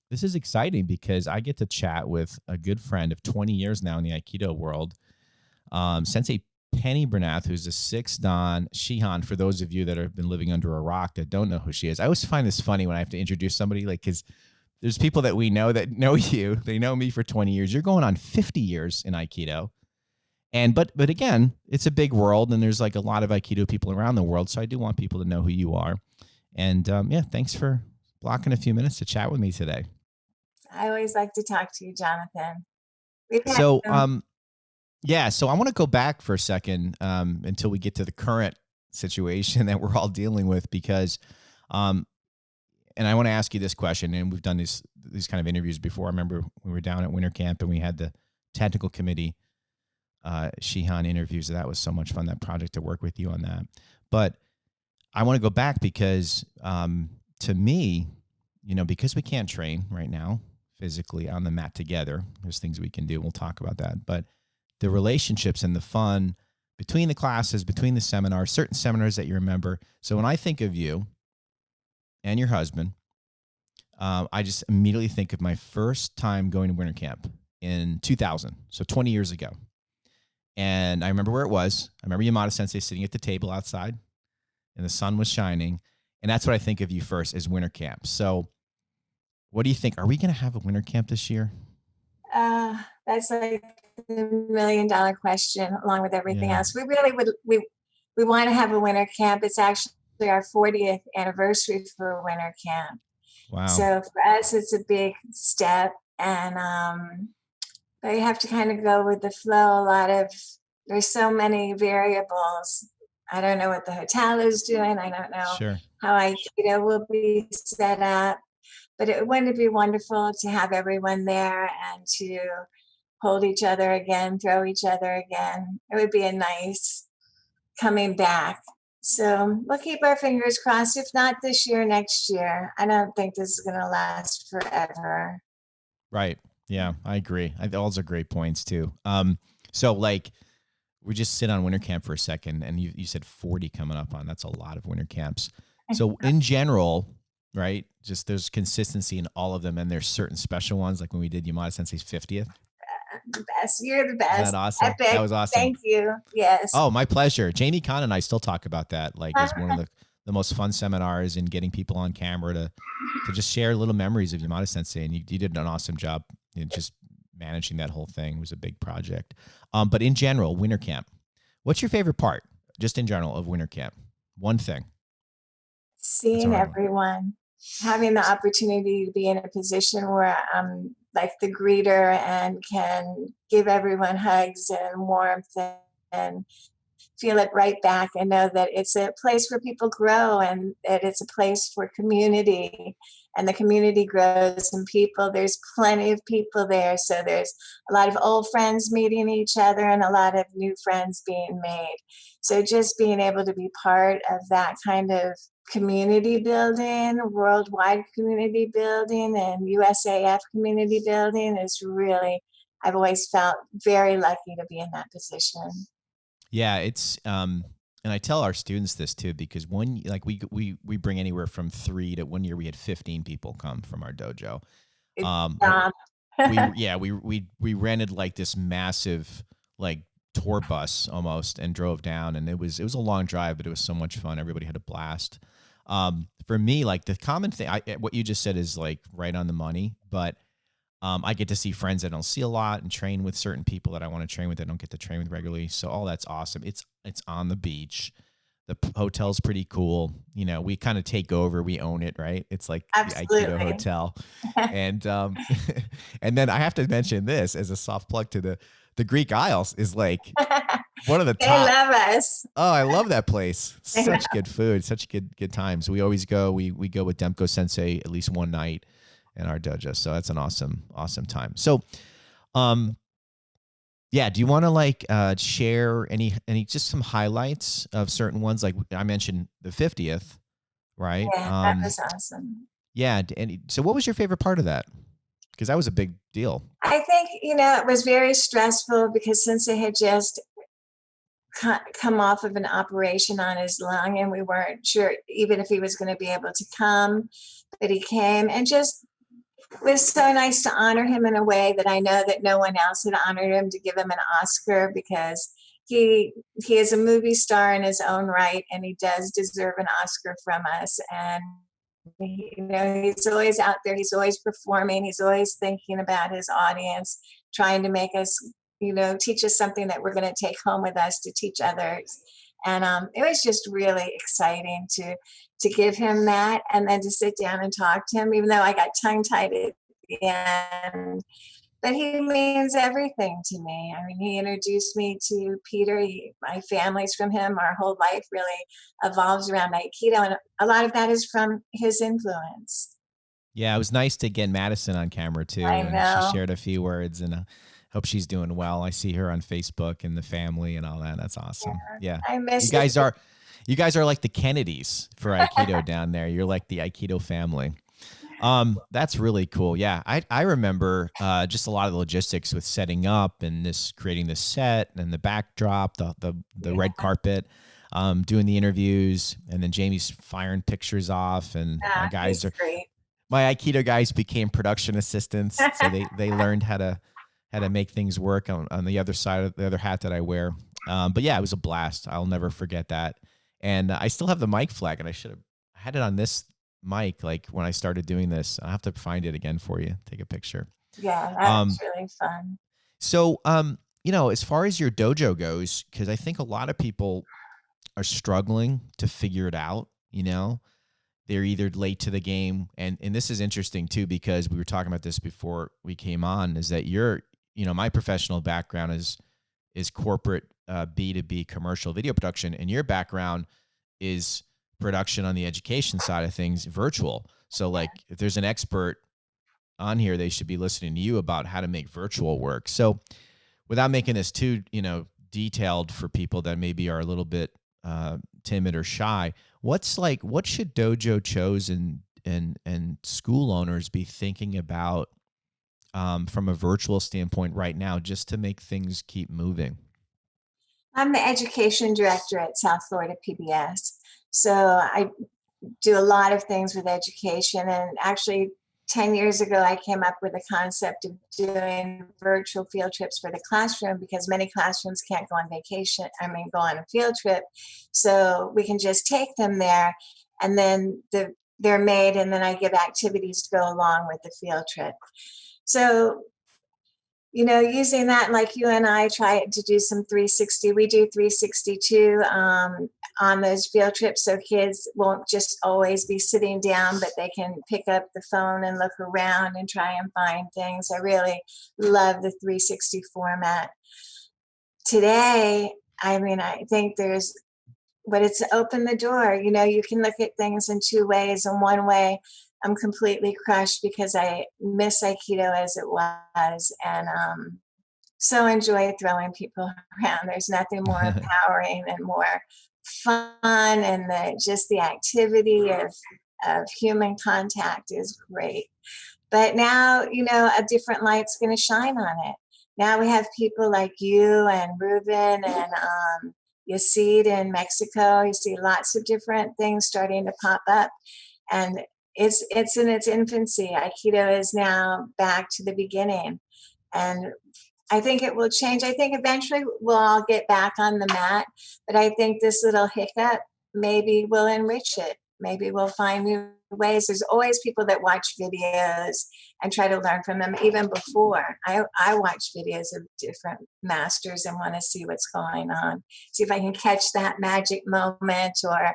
This is exciting because I get to chat with a good friend of 20 years now in the Aikido world, Sensei Penny Bernath, who's a sixth Dan Shihan. For those of you that have been living under a rock that don't know who she is, I always find this funny when I have to introduce somebody, like, because there's people that we know that know you. They know me for 20 years. You're going on 50 years in Aikido. And but again, it's a big world, and there's like a lot of Aikido people around the world. So I do want people to know who you are. And yeah, thanks for blocking a few minutes to chat with me today. I always like to talk to you, Jonathan. We've had So some, yeah, so I want to go back for a second until we get to the current situation that we're all dealing with, because um, and I want to ask you this question, and we've done these kind of interviews before. I remember we were down at winter camp and we had the technical committee Shihan interviews. That was so much fun, that project, to work with you on that. But I want to go back because to me, because we can't train right now physically on the mat together, there's things we can do. We'll talk about that. But the relationships and the fun between the classes, between the seminars, certain seminars that you remember. So when I think of you and your husband, I just immediately think of my first time going to winter camp in 2000, so 20 years ago. And I remember where it was. I remember Yamada Sensei sitting at the table outside, and the sun was shining. And that's what I think of you first, as winter camp. So what do you think? Are we going to have a winter camp this year? that's like the $1 million question, along with everything Yeah. else. We really would. We want to have a winter camp. It's actually our 40th anniversary for winter camp. Wow. So for us, it's a big step, and but you have to kind of go with the flow. There's so many variables. I don't know what the hotel is doing. I don't know Sure. how Aikido will be set up. But wouldn't it be wonderful to have everyone there and to hold each other again, throw each other again? It would be a nice coming back. So we'll keep our fingers crossed. If not this year, next year. I don't think this is going to last forever. Right. Yeah, I agree. Those are great points too. So like, we just sit on winter camp for a second, and you said 40 coming up on. That's a lot of winter camps. So in general, right, just there's consistency in all of them, and there's certain special ones, like when we did Yamada Sensei's 50th. The best. You're the Isn't that best. awesome? That Epic. was awesome. Thank you. Yes. Oh, my pleasure. Jamie Kahn and I still talk about that, like, as one of the most fun seminars, and getting people on camera to just share little memories of Yamada Sensei. And you did an awesome job in just managing that whole thing. It was a big project. But in general, winter camp, what's your favorite part, just in general, of winter camp? One thing. That's a Seeing hard one. everyone, having the opportunity to be in a position where I'm like the greeter and can give everyone hugs and warmth and feel it right back, and know that it's a place where people grow, and that it's a place for community, and the community grows and people, there's plenty of people there. So there's a lot of old friends meeting each other and a lot of new friends being made. So just being able to be part of that kind of community building, worldwide community building, and USAF community building is really, I've always felt very lucky to be in that position. Yeah, it's and I tell our students this too, because one, like, we bring anywhere from 3 to, one year we had 15 people come from our dojo. It's Um, um, we rented like this massive, like, tour bus almost, and drove down, and it was a long drive, but it was so much fun. Everybody had a blast. For me, like, the common thing, what you just said is like right on the money, but I get to see friends I don't see a lot, and train with certain people that I want to train with that I don't get to train with regularly. So all that's awesome. It's on the beach. The hotel's pretty cool. We kind of take over. We own it, right? It's like the Aikido absolutely. hotel. And and then I have to mention this as a soft plug to the Greek Isles is like one of the They top. love us. Oh, I love that place. They love- Such good food, such good times. We always go. We go with Demko Sensei at least one night in our dojo. So that's an awesome time. So, um, yeah, do you want to, like, share any just some highlights of certain ones? Like I mentioned the 50th, right? Yeah, that was awesome. Yeah. And so what was your favorite part of that? Because that was a big deal. I think, it was very stressful because since they had just come off of an operation on his lung, and we weren't sure even if he was going to be able to come, but he came, and just It was so nice to honor him in a way that I know that no one else had honored him, to give him an Oscar, because he is a movie star in his own right, and he does deserve an Oscar from us. And he's always out there, he's always performing, he's always thinking about his audience, trying to make us, teach us something that we're going to take home with us to teach others. And it was just really exciting to give him that, and then to sit down and talk to him, even though I got tongue tied at the end. But he means everything to me. I mean, he introduced me to Peter. My family's from him. Our whole life really evolves around Aikido, and a lot of that is from his influence. Yeah, it was nice to get Madison on camera too, I and she know. shared a few words, and hope she's doing well. I see her on Facebook and the family and all that. That's Yeah, awesome. Yeah, I you miss guys it. are you guys are like the Kennedys for Aikido down there. You're like the Aikido family. That's really cool. Yeah, I remember just a lot of the logistics with setting up and creating this set and the backdrop, the red carpet, doing the interviews, and then Jamie's firing pictures off, and Yeah, he's great. my Aikido guys became production assistants, so they learned how to make things work on the other side of the other hat that I wear. But yeah, it was a blast. I'll never forget that. And I still have the mic flag, and I should have had it on this mic like when I started doing this. I'll have to find it again for you. Take a picture. Yeah, that's Um, really fun. so, as far as your dojo goes, because I think a lot of people are struggling to figure it out. They're either late to the game, and this is interesting too, because we were talking about this before we came on, is that my professional background is corporate B2B commercial video production, and your background is production on the education side of things, virtual. So like if there's an expert on here, they should be listening to you about how to make virtual work. So without making this too, detailed for people that maybe are a little bit timid or shy, what should dojo chos and school owners be thinking about from a virtual standpoint right now, just to make things keep moving? I'm the education director at South Florida PBS. So I do a lot of things with education. And actually, 10 years ago, I came up with the concept of doing virtual field trips for the classroom, because many classrooms can't go on vacation, go on a field trip. So we can just take them there, and then they're made, and then I give activities to go along with the field trip. So using that, like you and I try to do some 360, we do 362 on those field trips, so kids won't just always be sitting down, but they can pick up the phone and look around and try and find things. I really love the 360 format. Today, I think but it's opened the door. You can look at things in two ways. And one way, I'm completely crushed because I miss Aikido as it was, and so enjoy throwing people around. There's nothing more empowering and more fun, and just the activity of human contact is great. But now, a different light's going to shine on it. Now we have people like you and Ruben and you see it in Mexico. You see lots of different things starting to pop up, and it's in its infancy. Aikido is now back to the beginning, and I think it will change. I think eventually we'll all get back on the mat, but I think this little hiccup maybe will enrich it. Maybe we'll find new ways. There's always people that watch videos and try to learn from them. Even before, I watch videos of different masters and want to see what's going on, see if I can catch that magic moment, or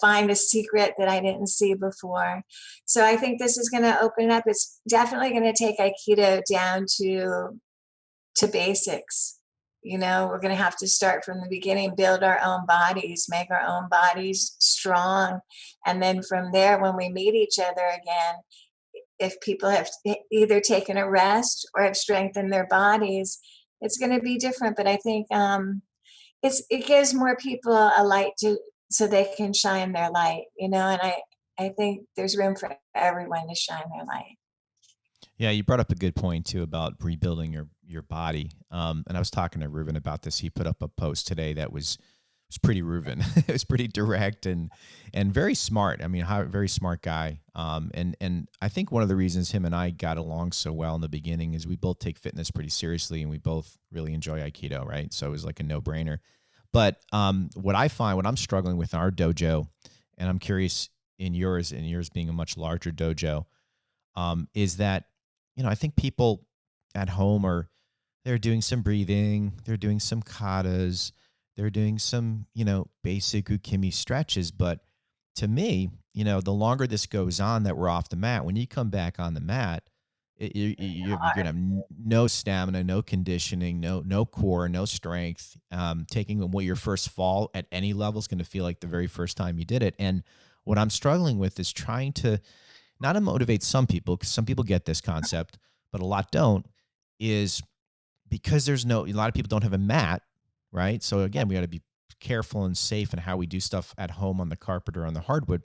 find a secret that I didn't see before. So I think this is going to open up. It's definitely going to take Aikido down to basics. We're going to have to start from the beginning, build our own bodies, make our own bodies strong. And then from there, when we meet each other again, if people have either taken a rest or have strengthened their bodies, it's going to be different. But I think it gives more people a light so they can shine their light, and I think there's room for everyone to shine their light. Yeah, you brought up a good point too about rebuilding your body. And I was talking to Ruben about this. He put up a post today that was it's pretty Reuben. It was pretty direct and very smart. I mean, very smart guy. And I think one of the reasons him and I got along so well in the beginning is we both take fitness pretty seriously, and we both really enjoy Aikido, right? So it was like a no-brainer. But what I find, what I'm struggling with in our dojo, and I'm curious in yours, being a much larger dojo, is that, I think people at home they're doing some breathing, they're doing some katas, they're doing some, basic ukemi stretches. But to me, the longer this goes on that we're off the mat, when you come back on the mat, you're going to have no stamina, no conditioning, no core, no strength. Taking your first fall at any level is going to feel like the very first time you did it. And what I'm struggling with is trying to not to motivate some people, because some people get this concept, but a lot don't, is because a lot of people don't have a mat, right? So again, we got to be careful and safe in how we do stuff at home on the carpet or on the hardwood.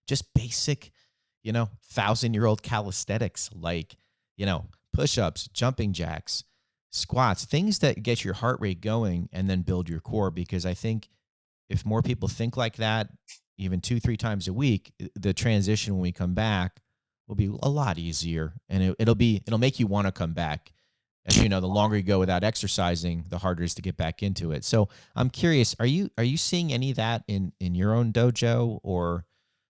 Just basic, 1,000-year-old calisthenics, like, push-ups, jumping jacks, squats, things that get your heart rate going and then build your core. Because I think if more people think like that, even 2-3 times a week, the transition when we come back will be a lot easier, and it'll make you want to come back. And the longer you go without exercising, the harder it is to get back into it. So I'm curious, are you seeing any of that in your own dojo, or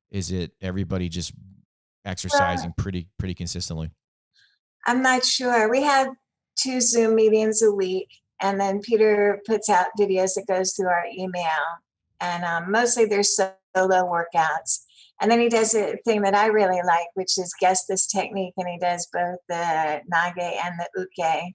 is it everybody just exercising pretty consistently? I'm not sure. We have 2 Zoom meetings a week, and then Peter puts out videos that goes through our email, and mostly they're solo workouts. And then he does a thing that I really like, which is guess this technique, and he does both the nage and the uke.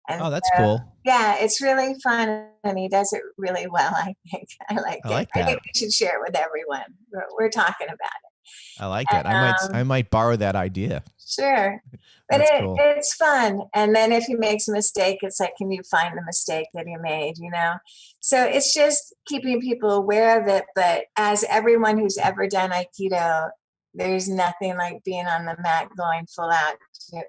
And oh, that's cool. Yeah, it's really fun, and he does it really well, I think. I like it. Like that. I think we should share it with everyone. We're talking about it. I like that. I might borrow that idea. Sure. But cool. It's fun. And then if he makes a mistake, it's like, can you find the mistake that he made, So it's just keeping people aware of it. But as everyone who's ever done Aikido, there's nothing like being on the mat going full out to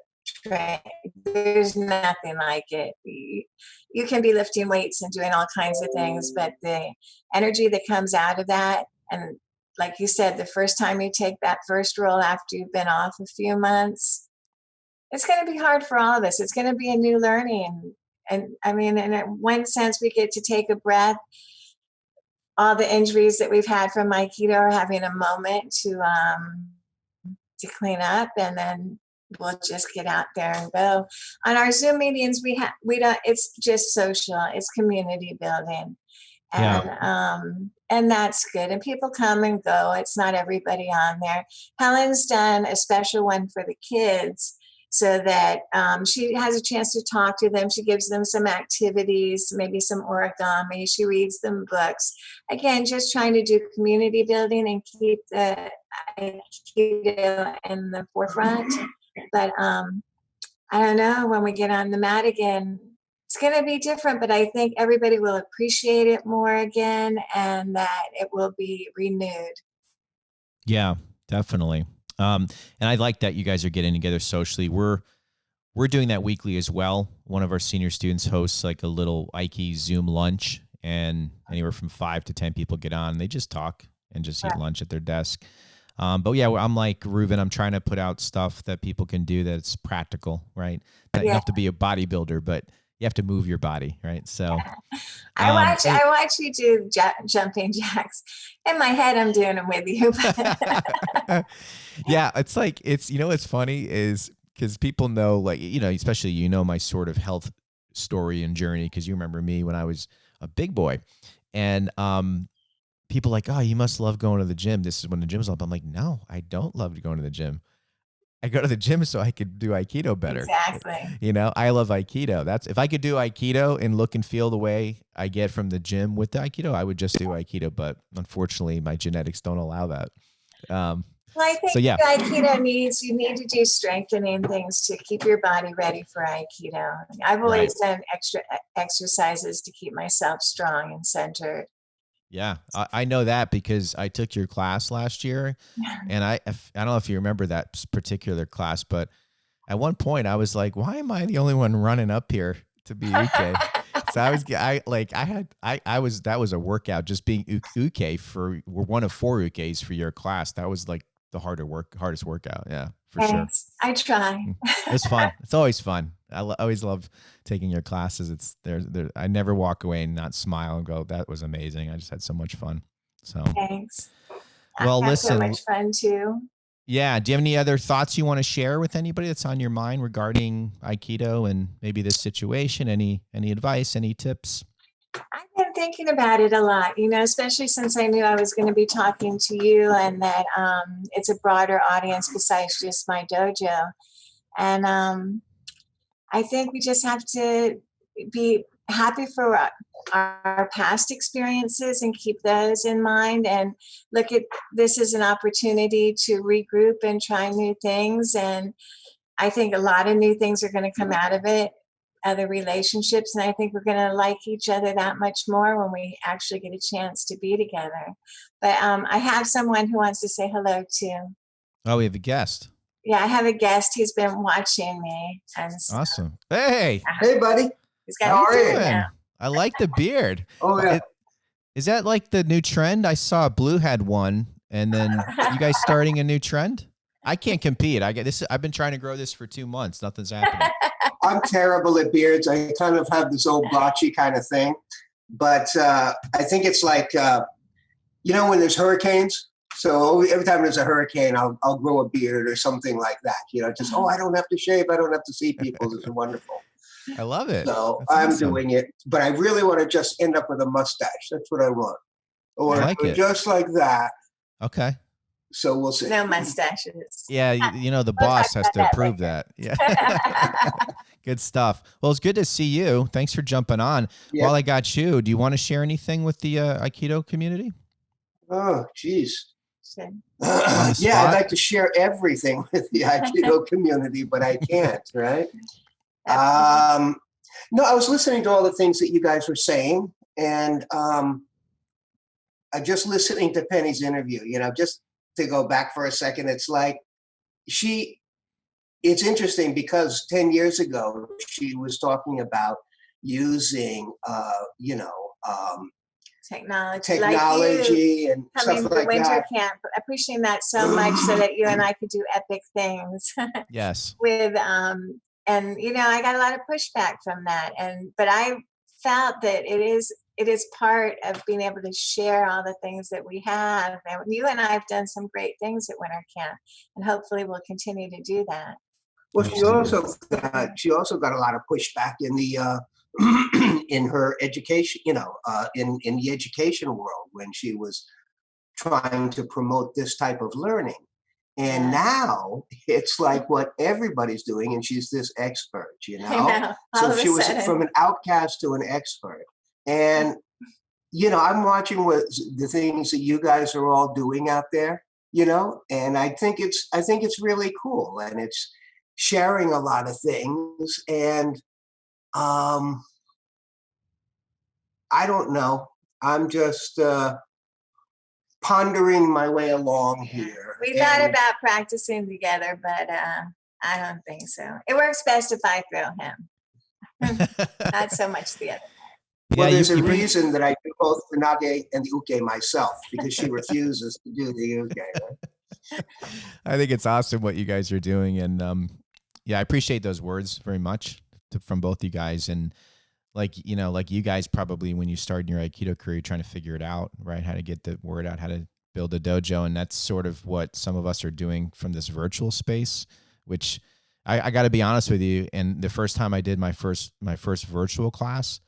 train. There's nothing like it. You can be lifting weights and doing all kinds of things, but the energy that comes out of that, and like you said, the first time you take that first roll after you've been off a few months, it's going to be hard for all of us. It's going to be a new learning. And I mean, in one sense, we get to take a breath. All the injuries that we've had from Aikido are having a moment to clean up, and then we'll just get out there and go. On our Zoom meetings, we don't. It's just social. It's community building, and that's good. And people come and go. It's not everybody on there. Helen's done a special one for the kids, so that she has a chance to talk to them. She gives them some activities, maybe some origami. She reads them books. Again, just trying to do community building and keep the Aikido in the forefront. But I don't know, when we get on the mat again, it's going to be different, but I think everybody will appreciate it more again, and that it will be renewed. Yeah, definitely. And I like that you guys are getting together socially. We're doing that weekly as well. One of our senior students hosts like a little Aiki Zoom lunch, and anywhere from 5 to 10 people get on. And they just talk and just eat lunch at their desk. But yeah, I'm like Reuben. I'm trying to put out stuff that people can do that's practical, right? You have to be a bodybuilder, but you have to move your body, right? So I watch you do jumping jacks. In my head, I'm doing them with you. Yeah, it's like, it's funny is because people know, like, especially, my sort of health story and journey, because you remember me when I was a big boy. And people like, oh, you must love going to the gym. This is when the gym's up. I'm like, no, I don't love going to the gym. I go to the gym so I could do Aikido better. Exactly. I love Aikido. If I could do Aikido and look and feel the way I get from the gym with the Aikido, I would just do Aikido. But unfortunately, my genetics don't allow that. Well, I think Aikido you need to do strengthening things to keep your body ready for Aikido. I've always done extra exercises to keep myself strong and centered. Yeah, I know that because I took your class last year, and I don't know if you remember that particular class, but at one point I was like, why am I the only one running up here to be Uke? So that was a workout just being uke we're one of 4 ukes for your class. That was like the hardest workout. Yeah, for sure. Thanks. I try. It was fun. It's always fun. Always love taking your classes. It's there. I never walk away and not smile and go, that was amazing. I just had so much fun. So Thanks. well, I had listen. so much fun too. Yeah. Do you have any other thoughts you want to share with anybody that's on your mind regarding Aikido and maybe this situation? Any advice, any tips? I've been thinking about it a lot, especially since I knew I was going to be talking to you and that it's a broader audience besides just my dojo. And I think we just have to be happy for our past experiences and keep those in mind and look at this as an opportunity to regroup and try new things. And I think a lot of new things are going to come out of it, other relationships. And I think we're going to like each other that much more when we actually get a chance to be together. But I have someone who wants to say hello too. Oh, we have a guest. Yeah, I have a guest. He's been watching me. And so, awesome. Hey. Hey, buddy. He's got How are you doing? now. I like the beard. Oh, yeah. Is that like the new trend? I saw Blue had one, and then you guys starting a new trend? I can't compete. I've been trying to grow this for 2 months. Nothing's happening. I'm terrible at beards. I kind of have this old blotchy kind of thing. But I think it's like, when there's hurricanes. So every time there's a hurricane, I'll grow a beard or something like that. I don't have to shave. I don't have to see people. This is wonderful. I love it. So That's I'm awesome. doing it. But I really want to just end up with a mustache. That's what I want. Or I like it. just like that. Okay. So we'll see. No mustaches. Yeah, the boss has to approve that. Yeah. Good stuff. Well, it's good to see you. Thanks for jumping on. Yeah. While I got you, do you want to share anything with the Aikido community? Oh, geez. Sure. Yeah, I'd like to share everything with the Aikido community, but I can't, right? No, I was listening to all the things that you guys were saying, and I'm just listening to Penny's interview, just to go back for a second. It's like it's interesting because 10 years ago, she was talking about using, technology and coming stuff to like winter that. camp, appreciating that so much so that you and I could do epic things. Yes. With and I got a lot of pushback from that, but I felt that it is part of being able to share all the things that we have. And you and I have done some great things at winter camp, and hopefully we'll continue to do that. Well, she also got a lot of pushback in the in her education, in the education world when she was trying to promote this type of learning. And now it's like what everybody's doing, and she's this expert, I know. So she was from an outcast to an expert. And I'm watching what the things that you guys are all doing out there, and I think it's really cool, and it's sharing a lot of things. And I don't know. I'm just pondering my way along here. We thought about practicing together, but I don't think so. It works best if I throw him, not so much the other. Well, there's a reason that I do both the nage and the uke myself, because she refuses to do the uke. Right? I think it's awesome what you guys are doing, and I appreciate those words very much from both you guys. And like you guys probably when you started your Aikido career, you're trying to figure it out, right? How to get the word out, how to build a dojo, and that's sort of what some of us are doing from this virtual space. Which I got to be honest with you, and the first time I did my first virtual class,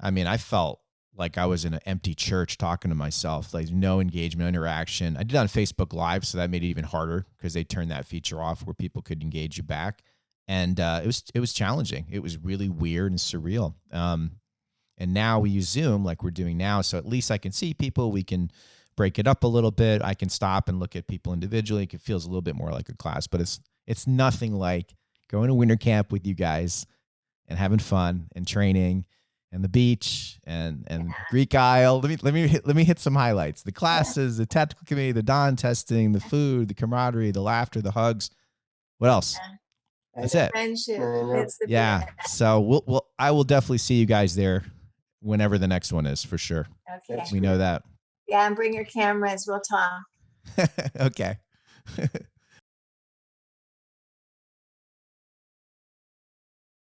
I mean, I felt like I was in an empty church talking to myself, like no engagement, interaction. I did it on Facebook Live, so that made it even harder because they turned that feature off where people could engage you back. And it was challenging. It was really weird and surreal. And now we use Zoom like we're doing now, so at least I can see people. We can break it up a little bit. I can stop and look at people individually. It feels a little bit more like a class, but it's nothing like going to winter camp with you guys and having fun and training. And the beach and Greek Isle. Let me hit some highlights. The classes, the tactical committee, the dawn testing, the food, the camaraderie, the laughter, the hugs. What else? That's it. Friendship. I know. It's the Yeah. best. So I will definitely see you guys there whenever the next one is for sure. Okay. That's We know that. Yeah, and bring your cameras. We'll talk. Okay.